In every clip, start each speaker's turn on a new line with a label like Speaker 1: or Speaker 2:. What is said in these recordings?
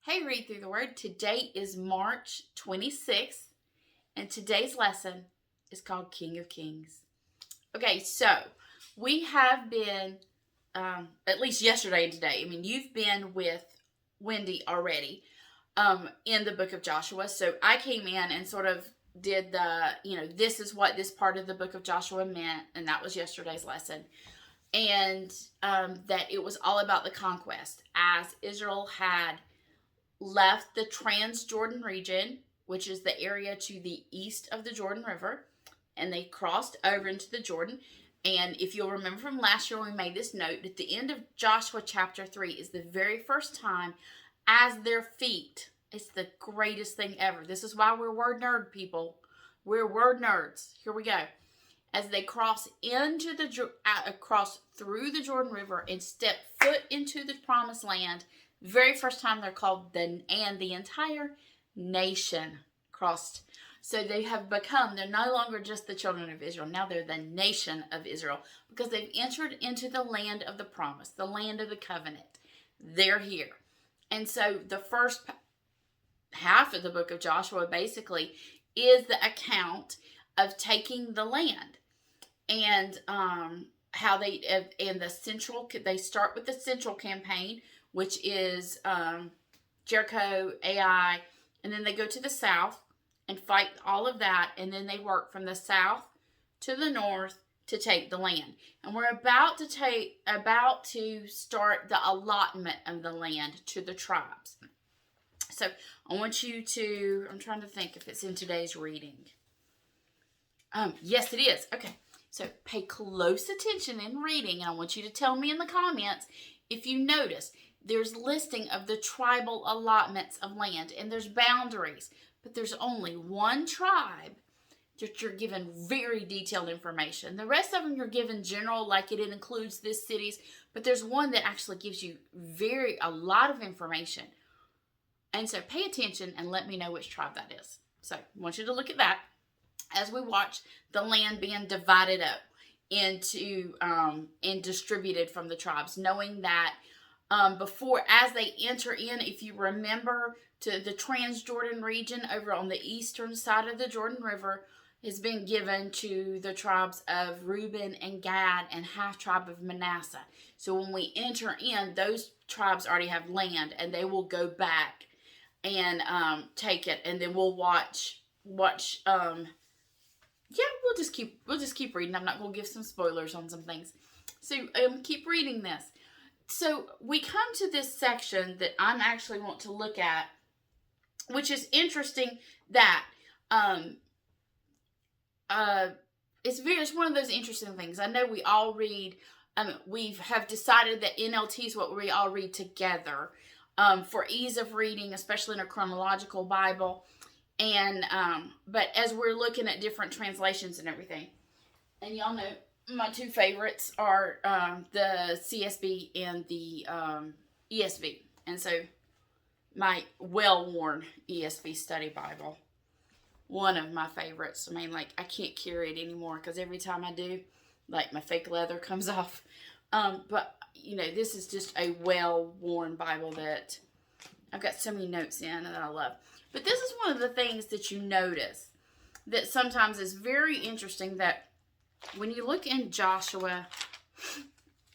Speaker 1: Hey, Read Through the Word. Today is March 26th, and today's lesson is called King of Kings. Okay, so we have been, at least yesterday and today, you've been with Wendy already in the book of Joshua. So I came in and sort of did this is what this part of the book of Joshua meant, and that was yesterday's lesson. And that it was all about the conquest, as Israel had left the Transjordan region, which is the area to the east of the Jordan River, and they crossed over into the Jordan. And if you'll remember from last year when we made this note, at the end of Joshua chapter 3 is the very first time as their feet. It's the greatest thing ever. This is why we're word nerd people. We're word nerds. Here we go. As they cross cross through the Jordan River and step foot into the promised land, very first time they're called the entire nation crossed. So they have become, they're no longer just the children of Israel. Now they're the nation of Israel because they've entered into the land of the promise, the land of the covenant. They're here. And so the first half of the book of Joshua basically is the account of taking the land. And how they start with the central campaign, which is Jericho, Ai, and then they go to the south and fight all of that, and then they work from the south to the north to take the land. And we're about to start the allotment of the land to the tribes. So I want you to, I'm trying to think if it's in today's reading. Yes, it is. Okay. So pay close attention in reading, and I want you to tell me in the comments if you notice there's listing of the tribal allotments of land, and there's boundaries, but there's only one tribe that you're given very detailed information. The rest of them you're given general, like it includes this cities, but there's one that actually gives you a lot of information. And so pay attention and let me know which tribe that is. So I want you to look at that as we watch the land being divided up into and distributed from the tribes, knowing that before, as they enter in, if you remember, to the Transjordan region over on the eastern side of the Jordan River has been given to the tribes of Reuben and Gad and half tribe of Manasseh. So when we enter in, those tribes already have land, and they will go back and take it, and then we'll watch. We'll just keep reading. I'm not going to give some spoilers on some things. So keep reading this. So we come to this section that I'm actually want to look at, which is interesting that it's one of those interesting things. I know we all read. We have decided that NLT is what we all read together for ease of reading, especially in a chronological Bible. And but as we're looking at different translations and everything, and y'all know my two favorites are the CSB and the ESV. And so my well-worn ESV study Bible, one of my favorites. I can't carry it anymore because every time I do, my fake leather comes off. But this is just a well-worn Bible that I've got so many notes in that I love. But this is one of the things that you notice that sometimes is very interesting, that when you look in Joshua,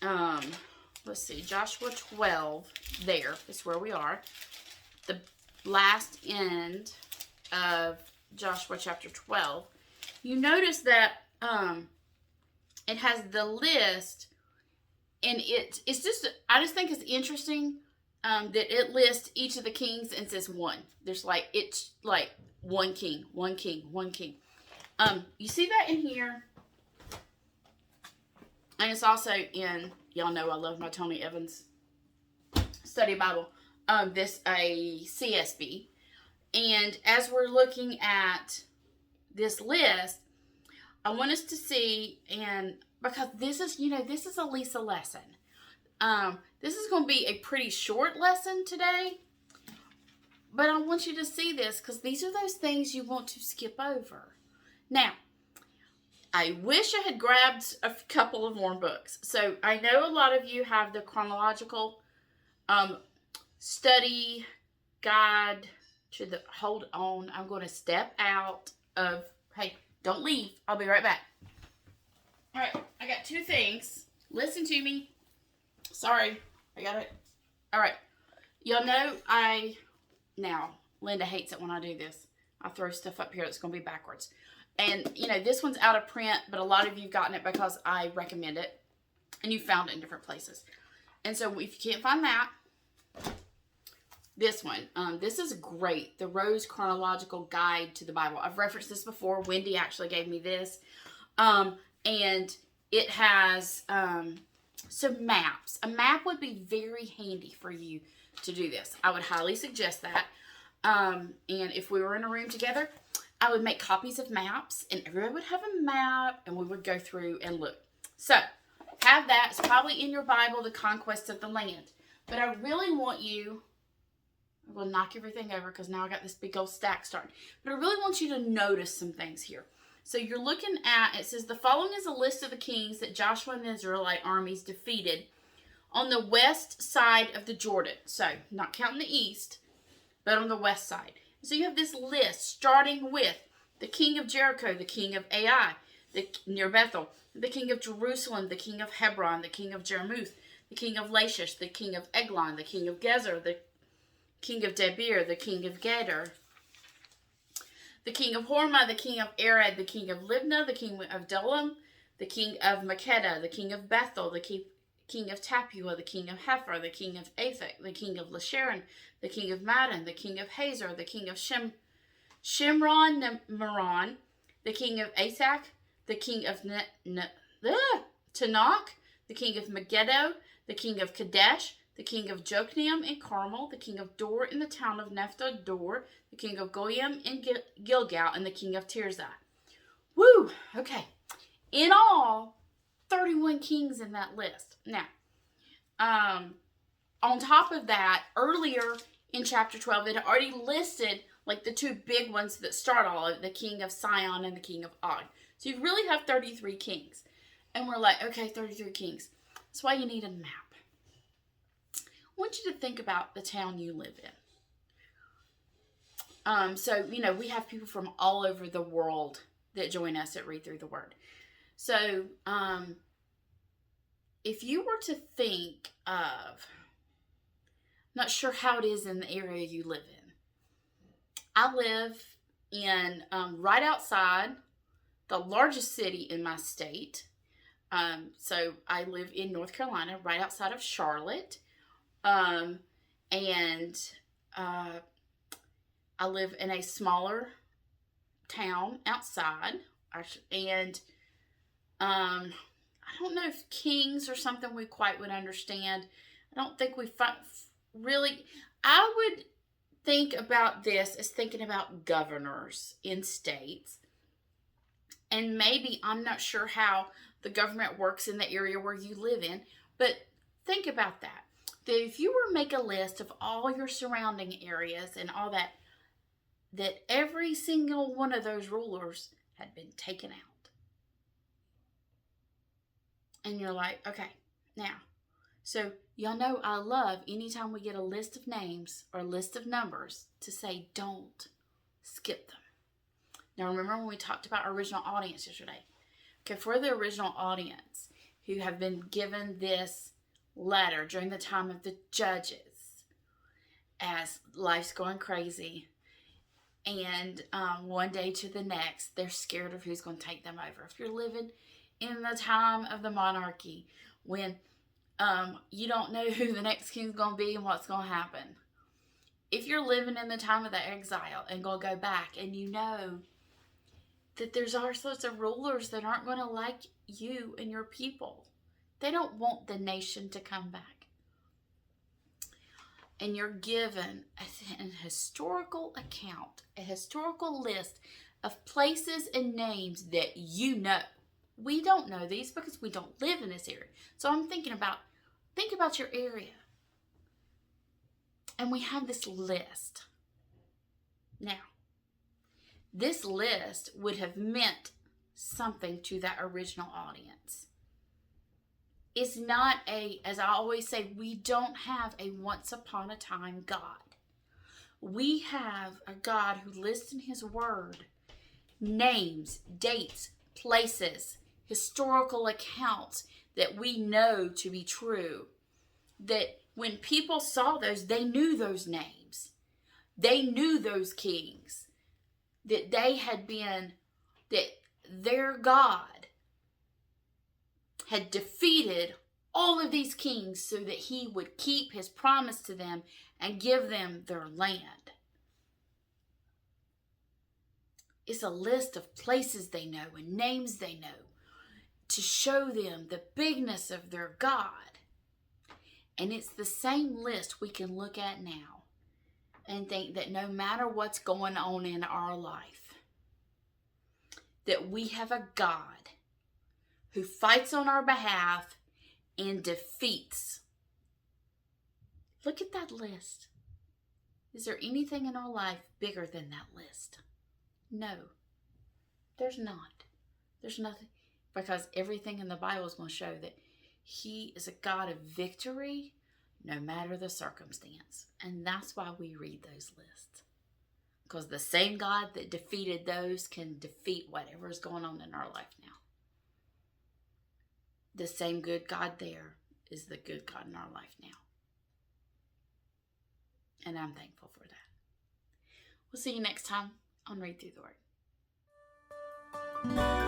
Speaker 1: Joshua 12, there is where we are, the last end of Joshua chapter 12, you notice that it has the list, and it's just, I just think it's interesting that it lists each of the kings and says one. There's it's one king, one king, one king. You see that in here, and it's also in, y'all know I love my Tony Evans study Bible. This a CSB, and as we're looking at this list, I want us to see, and because this is a Lisa lesson. This is going to be a pretty short lesson today, but I want you to see this because these are those things you want to skip over. Now, I wish I had grabbed a couple of more books. So I know a lot of you have the chronological study guide to the, hold on, I'm going to step out of, hey, don't leave. I'll be right back. All right, I got two things. Listen to me. Sorry, I got it. All right. Y'all know now, Linda hates it when I do this. I throw stuff up here that's going to be backwards. And, you know, this one's out of print, but a lot of you have gotten it because I recommend it. And you found it in different places. And so if you can't find that, this one. This is great. The Rose Chronological Guide to the Bible. I've referenced this before. Wendy actually gave me this. And it has some maps. A map would be very handy for you to do this. I would highly suggest that. And if we were in a room together, I would make copies of maps, and everyone would have a map, and we would go through and look. So, have that. It's probably in your Bible, The Conquest of the Land. But I really want you, I'm going to knock everything over because now I got this big old stack starting. But I really want you to notice some things here. So, you're looking at, it says, the following is a list of the kings that Joshua and the Israelite armies defeated on the west side of the Jordan. So, not counting the east, but on the west side. So you have this list starting with the king of Jericho, the king of Ai, near Bethel, the king of Jerusalem, the king of Hebron, the king of Jarmuth, the king of Lachish, the king of Eglon, the king of Gezer, the king of Debir, the king of Geder, the king of Hormah, the king of Arad, the king of Libnah, the king of Adullam, the king of Makkedah, the king of Bethel, the king of Tapua, the king of Hefer, the king of Aphek, the king of Lasharon, the king of Madon, the king of Hazor, the king of Shimron-meron, the king of Asak, the king of Tanakh, the king of Megiddo, the king of Kadesh, the king of Jokneam in Carmel, the king of Dor in the town of Naphoth-dor, the king of Goyim in Gilgal, and the king of Tirzah. Woo! Okay. In all, 31 kings in that list. Now, on top of that, earlier in chapter 12, it had already listed like the two big ones that start all of it, the king of Sion and the king of Og. So you really have 33 kings. And we're like, okay, 33 kings. That's why you need a map. I want you to think about the town you live in. So, you know, we have people from all over the world that join us at Read Through the Word. So, if you were to think of, not sure how it is in the area you live in. I live in right outside the largest city in my state. So I live in North Carolina, right outside of Charlotte. And I live in a smaller town outside. And I don't know if kings are something we quite would understand. I don't think we really. I would think about this as thinking about governors in states. And maybe, I'm not sure how the government works in the area where you live in, but think about that. That if you were to make a list of all your surrounding areas and all that, that every single one of those rulers had been taken out. And you're like, okay, now, so y'all know I love anytime we get a list of names or a list of numbers to say don't skip them. Now remember when we talked about our original audience yesterday? Okay, for the original audience who have been given this letter during the time of the judges as life's going crazy and one day to the next they're scared of who's going to take them over. If you're living in the time of the monarchy when you don't know who the next king's going to be and what's going to happen. If you're living in the time of the exile and going to go back and you know that there's all sorts of rulers that aren't going to like you and your people. They don't want the nation to come back. And you're given an historical account, a historical list of places and names that you know. We don't know these because we don't live in this area. So I'm thinking about, think about your area. And we have this list. Now, this list would have meant something to that original audience. It's not as I always say, we don't have a once upon a time God. We have a God who lists in His Word names, dates, places, historical accounts that we know to be true. That when people saw those, they knew those names. They knew those kings. That they had been, that their God had defeated all of these kings so that He would keep His promise to them and give them their land. It's a list of places they know and names they know to show them the bigness of their God. And it's the same list we can look at now and think that no matter what's going on in our life, that we have a God who fights on our behalf and defeats. Look at that list. Is there anything in our life bigger than that list? No, there's not. There's nothing, because everything in the Bible is going to show that He is a God of victory no matter the circumstance. And that's why we read those lists. Because the same God that defeated those can defeat whatever is going on in our life now. The same good God there is the good God in our life now. And I'm thankful for that. We'll see you next time on Read Through the Word.